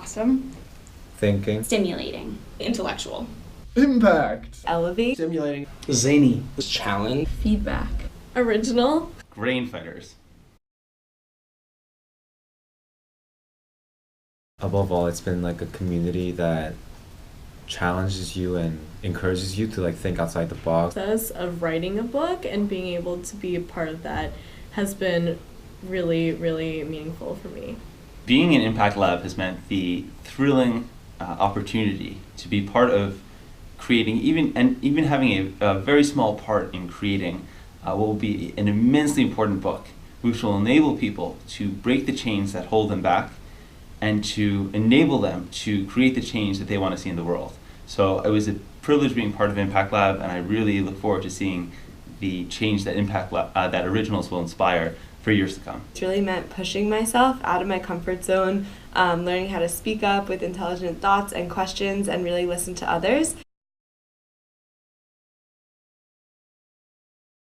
Awesome. Thinking. Stimulating. Intellectual. Impact. Elevate. Stimulating. Zany. Challenge. Feedback. Original. Grain fighters. Above all, it's been like a community that challenges you and encourages you to like think outside the box. The process of writing a book and being able to be a part of that has been really, really meaningful for me. Being in Impact Lab has meant the thrilling opportunity to be part of creating, even having a very small part in creating what will be an immensely important book, which will enable people to break the chains that hold them back and to enable them to create the change that they want to see in the world. So it was a privilege being part of Impact Lab, and I really look forward to seeing the change that Impact Lab, that Originals will inspire for years to come. It's really meant pushing myself out of my comfort zone, learning how to speak up with intelligent thoughts and questions and really listen to others.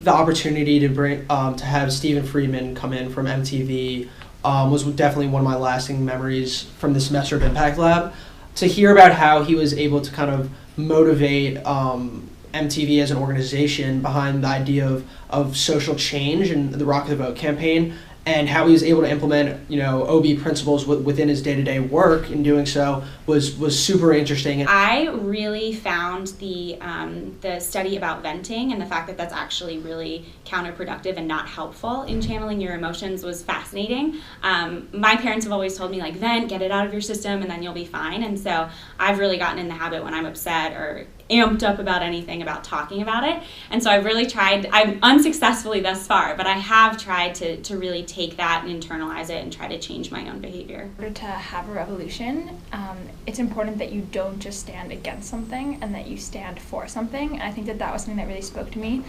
The opportunity to bring to have Stephen Friedman come in from MTV was definitely one of my lasting memories from the semester of Impact Lab. To hear about how he was able to kind of motivate MTV as an organization behind the idea of social change and the Rock the Vote campaign, and how he was able to implement, OB principles within his day-to-day work in doing so was super interesting. I really found the study about venting and the fact that that's actually really counterproductive and not helpful in channeling your emotions was fascinating. My parents have always told me, like, vent, get it out of your system, and then you'll be fine. And so I've really gotten in the habit when I'm upset or amped up about anything about talking about it. And so I've really tried, I'm unsuccessfully thus far, but I have tried to really take that and internalize it and try to change my own behavior. In order to have a revolution, it's important that you don't just stand against something and that you stand for something. And I think that was something that really spoke to me.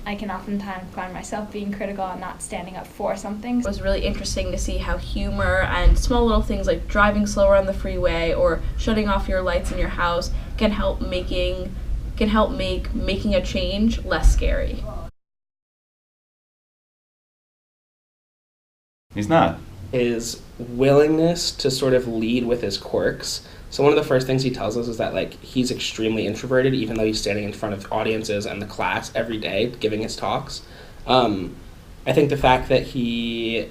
I can oftentimes find myself being critical and not standing up for something. It was really interesting to see how humor and small little things like driving slower on the freeway or shutting off your lights in your house can help make making a change less scary. He's not. His willingness to sort of lead with his quirks. So one of the first things he tells us is that he's extremely introverted, even though he's standing in front of audiences and the class every day giving his talks. I think the fact that he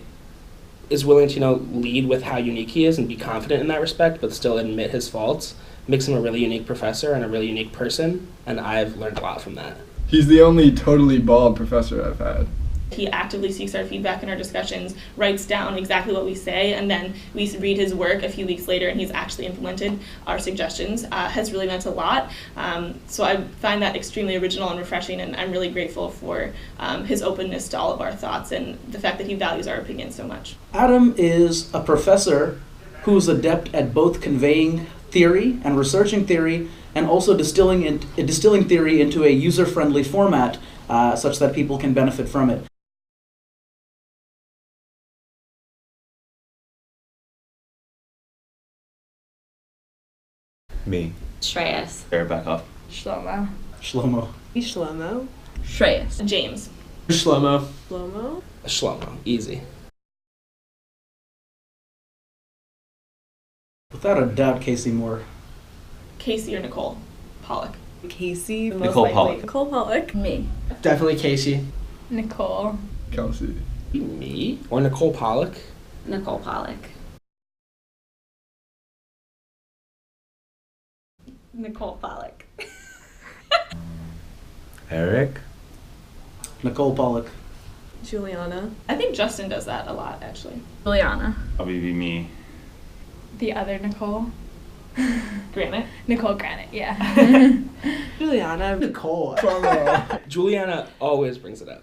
is willing to lead with how unique he is and be confident in that respect, but still admit his faults, makes him a really unique professor and a really unique person, and I've learned a lot from that. He's the only totally bald professor I've had. He actively seeks our feedback in our discussions, writes down exactly what we say, and then we read his work a few weeks later and he's actually implemented our suggestions. Has really meant a lot. So I find that extremely original and refreshing, and I'm really grateful for his openness to all of our thoughts and the fact that he values our opinions so much. Adam is a professor who's adept at both conveying theory and researching theory, and also distilling theory into a user-friendly format such that people can benefit from it. Me. Shreyas. Bear back off. Shlomo. Shlomo. Shlomo. Shreyas. James. Shlomo. Shlomo. Shlomo. Easy. Without a doubt, Casey Moore. Casey or Nicole Pollock. Casey. Nicole Pollock. Nicole Pollock. Me. Definitely Casey. Nicole. Kelsey. Me? Or Nicole Pollock? Nicole Pollock. Nicole Pollock. Eric. Nicole Pollock. Juliana. I think Justin does that a lot, actually. Juliana. Probably be me. The other Nicole. Granite. Nicole Granite, yeah. Juliana. Nicole. Juliana always brings it up.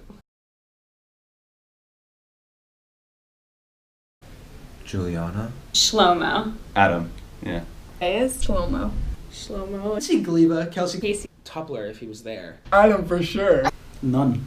Juliana. Shlomo. Adam. Yeah. Is Shlomo. Shlomo. Kelsey Gleba. Kelsey. Casey. Tupler, if he was there. Adam for sure. None.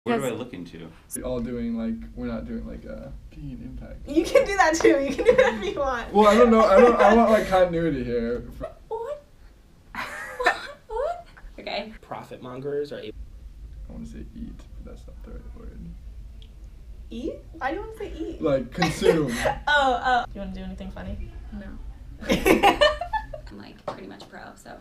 Where do I look into? All doing we're not doing a being impact. You can do that too. You can do whatever you want. Well, I don't know. I want continuity here. What? Okay. Profit mongers are able. I want to say eat, but that's not the right word. Eat? Why do you want to say eat? Like consume. Oh. Do you want to do anything funny? No. I'm like pretty much pro, so